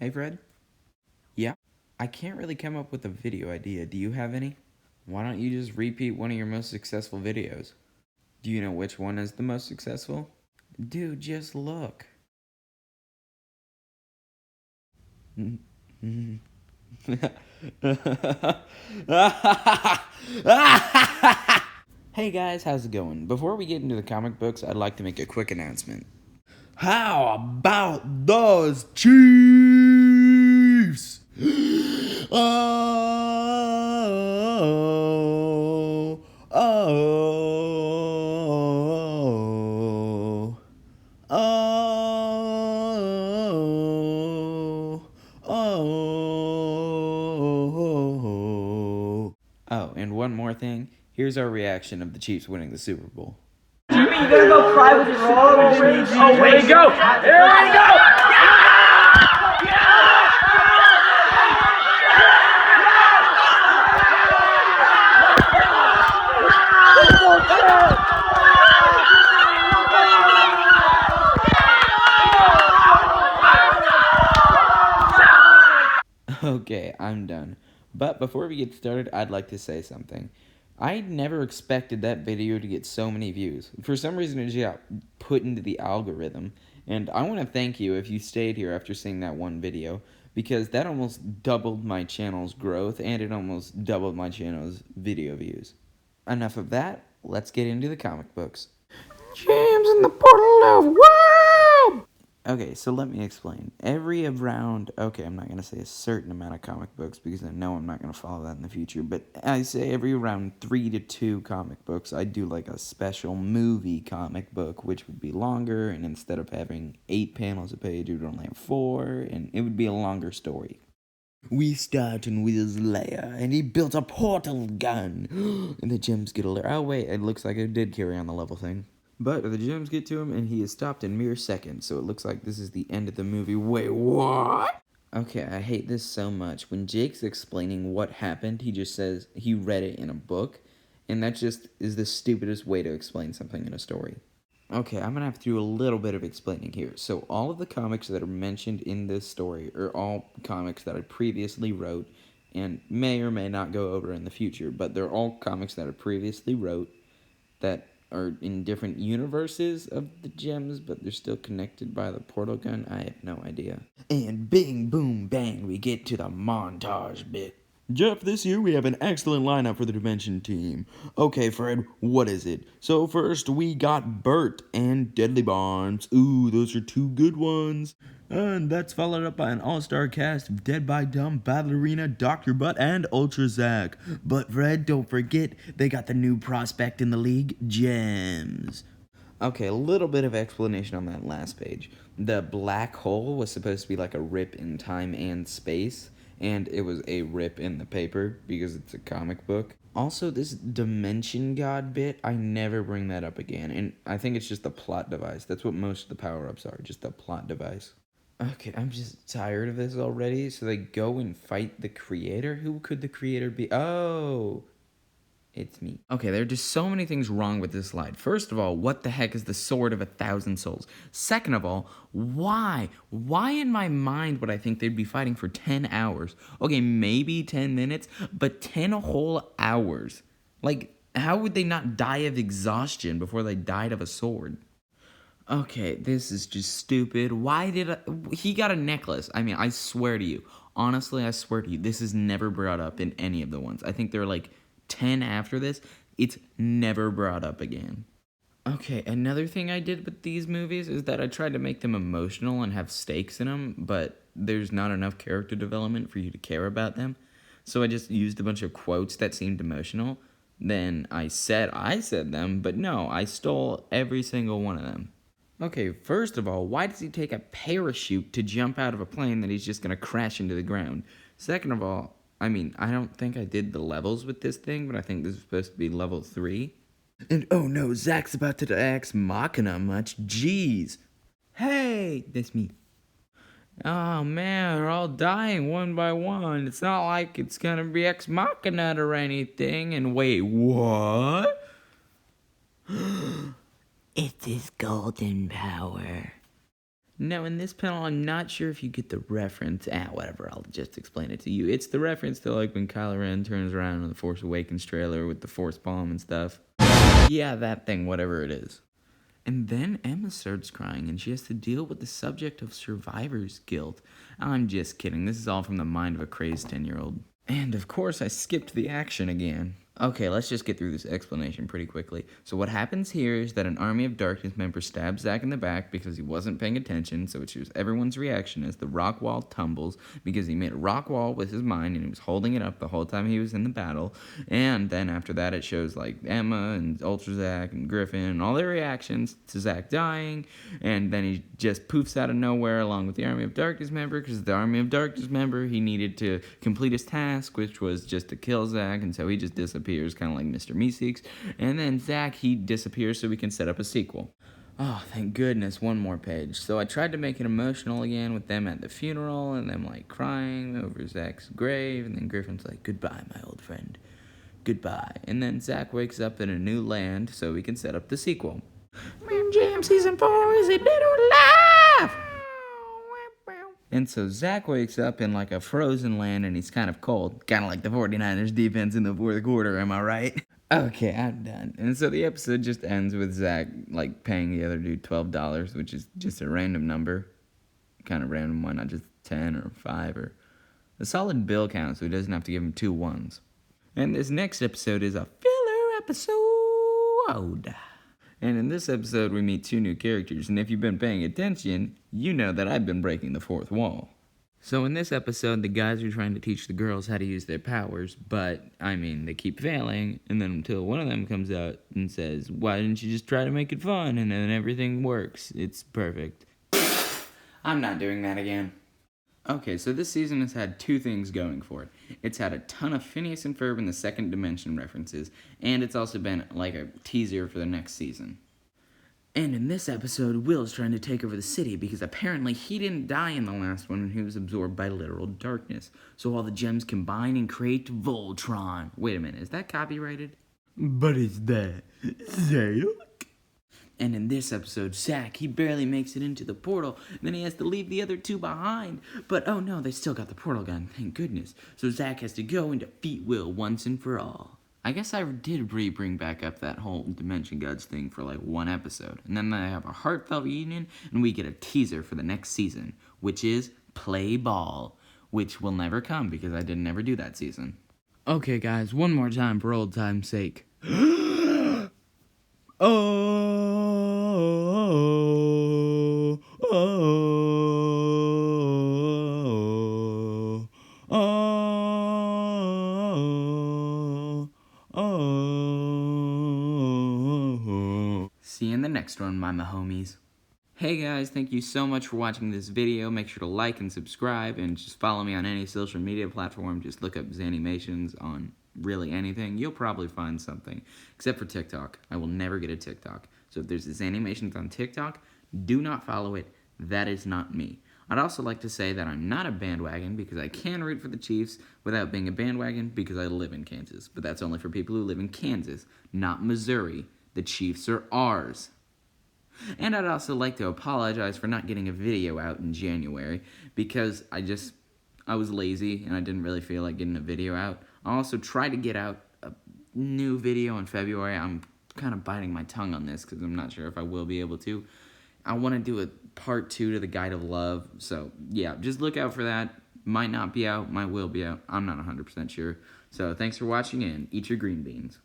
Hey, Fred? Yeah? I can't really come up with a video idea. Do you have any? Why don't you just repeat one of your most successful videos? Do you know which one is the most successful? Dude, just look. Hey guys, how's it going? Before we get into the comic books, I'd like to make a quick announcement. How about those Chiefs? Oh, oh, oh, oh. Oh, and one more thing. Here's our reaction of the Chiefs winning the Super Bowl. Jimmy, you gotta go cry with your sister. Oh, way to go! There we go! Okay, I'm done. But before we get started, I'd like to say something. I never expected that video to get so many views. For some reason, it just got put into the algorithm. And I want to thank you if you stayed here after seeing that one video, because that almost doubled my channel's growth and it almost doubled my channel's video views. Enough of that, let's get into the comic books. James in the portal of wow! Okay, so let me explain. I'm not going to say a certain amount of comic books because I know I'm not going to follow that in the future, but I say every around 3 to 2 comic books, I do like a special movie comic book, which would be longer, and instead of having 8 panels a page, it would only have 4, and it would be a longer story. We start in with Leia, and he built a portal gun, and the gems get alert. Oh wait, it looks like it did carry on the level thing. But the gems get to him, and he is stopped in mere seconds, so it looks like this is the end of the movie. Wait, what? Okay, I hate this so much. When Jake's explaining what happened, he just says he read it in a book, and that just is the stupidest way to explain something in a story. Okay, I'm gonna have to do a little bit of explaining here. So all of the comics that are mentioned in this story are all comics that I previously wrote and may or may not go over in the future, but they're all comics that I previously wrote that are in different universes of the gems, but they're still connected by the portal gun. I have no idea. And bing, boom, bang, we get to the montage bit. Jeff, this year we have an excellent lineup for the Dimension team. Okay, Fred, what is it? So first we got Bert and Deadly Bombs. Ooh, those are 2 good ones. And that's followed up by an all-star cast of Dead by Dumb, Battle Arena, Dr. Butt, and Ultra Zack. But Fred, don't forget, they got the new prospect in the league, Gems. Okay, a little bit of explanation on that last page. The black hole was supposed to be like a rip in time and space, and it was a rip in the paper because it's a comic book. Also, this Dimension God bit, I never bring that up again, and I think it's just a plot device. That's what most of the power-ups are, just a plot device. Okay, I'm just tired of this already. So they go and fight the creator? Who could the creator be? Oh, it's me. Okay, there are just so many things wrong with this slide. First of all, what the heck is the Sword of 1,000 Souls? Second of all, why? Why in my mind would I think they'd be fighting for 10 hours? Okay, maybe 10 minutes, but 10 whole hours. Like, how would they not die of exhaustion before they died of a sword? Okay, this is just stupid. He got a necklace. I mean, I swear to you. Honestly, I swear to you, this is never brought up in any of the ones. I think there are like 10 after this. It's never brought up again. Okay, another thing I did with these movies is that I tried to make them emotional and have stakes in them, but there's not enough character development for you to care about them. So I just used a bunch of quotes that seemed emotional. Then I said them, but no, I stole every single one of them. Okay, first of all, why does he take a parachute to jump out of a plane that he's just gonna crash into the ground? Second of all, I mean, I don't think I did the levels with this thing, but I think this is supposed to be level 3. And oh no, Zach's about to Ex Machina much. Jeez. Hey, that's me. Oh man, they're all dying one by one. It's not like it's gonna be Ex Machina or anything. And wait, what? It's his golden power. Now, in this panel, I'm not sure if you get the reference. Whatever, I'll just explain it to you. It's the reference to, like, when Kylo Ren turns around on the Force Awakens trailer with the Force Bomb and stuff. Yeah, that thing, whatever it is. And then Emma starts crying, and she has to deal with the subject of survivor's guilt. I'm just kidding. This is all from the mind of a crazed 10-year-old. And, of course, I skipped the action again. Okay, let's just get through this explanation pretty quickly. So what happens here is that an Army of Darkness member stabs Zack in the back because he wasn't paying attention, so it shows everyone's reaction as the rock wall tumbles because he made a rock wall with his mind and he was holding it up the whole time he was in the battle. And then after that it shows like Emma and Ultra Zack and Griffin and all their reactions to Zack dying, and then he just poofs out of nowhere along with the Army of Darkness member because the Army of Darkness member, he needed to complete his task, which was just to kill Zack, and so he just disappeared. Kind of like Mr. Meeseeks, and then Zack, he disappears so we can set up a sequel. Oh, thank goodness, one more page. So I tried to make it emotional again with them at the funeral, and them like crying over Zack's grave, and then Griffin's like, goodbye, my old friend, goodbye. And then Zack wakes up in a new land so we can set up the sequel. Man Jam Season 4 is a dead or alive! And so Zack wakes up in like a frozen land and he's kind of cold. Kind of like the 49ers defense in the fourth quarter, am I right? Okay, I'm done. And so the episode just ends with Zack like paying the other dude $12, which is just a random number. Kind of random, why not just 10 or 5 or a solid bill count so he doesn't have to give him 2 ones. And this next episode is a filler episode. And in this episode, we meet 2 new characters, and if you've been paying attention, you know that I've been breaking the fourth wall. So in this episode, the guys are trying to teach the girls how to use their powers, but, I mean, they keep failing, and then until one of them comes out and says, why didn't you just try to make it fun, and then everything works. It's perfect. I'm not doing that again. Okay, so this season has had 2 things going for it. It's had a ton of Phineas and Ferb in the Second Dimension references, and it's also been like a teaser for the next season. And in this episode, Will's trying to take over the city because apparently he didn't die in the last one when he was absorbed by literal darkness. So all the gems combine and create Voltron. Wait a minute, is that copyrighted? But it's that Zack. And in this episode, Zack, he barely makes it into the portal, and then he has to leave the other 2 behind. But oh no, they still got the portal gun, thank goodness. So Zack has to go and defeat Will once and for all. I guess I did bring back up that whole Dimension Gods thing for like 1 episode. And then I have a heartfelt reunion, and we get a teaser for the next season, which is Play Ball, which will never come because I didn't ever do that season. Okay guys, one more time for old time's sake. See you in the next one, my homies. Hey guys, thank you so much for watching this video. Make sure to like and subscribe, and just follow me on any social media platform. Just look up Zanimations on really anything. You'll probably find something, except for TikTok. I will never get a TikTok. So if there's Zanimations on TikTok, do not follow it. That is not me. I'd also like to say that I'm not a bandwagon because I can root for the Chiefs without being a bandwagon because I live in Kansas. But that's only for people who live in Kansas, not Missouri. The Chiefs are ours. And I'd also like to apologize for not getting a video out in January because I was lazy and I didn't really feel like getting a video out. I also tried to get out a new video in February. I'm kind of biting my tongue on this because I'm not sure if I will be able to. I want to do a part 2 to the Guide of Love. So yeah, just look out for that. Might not be out, might will be out. I'm not 100% sure. So thanks for watching and eat your green beans.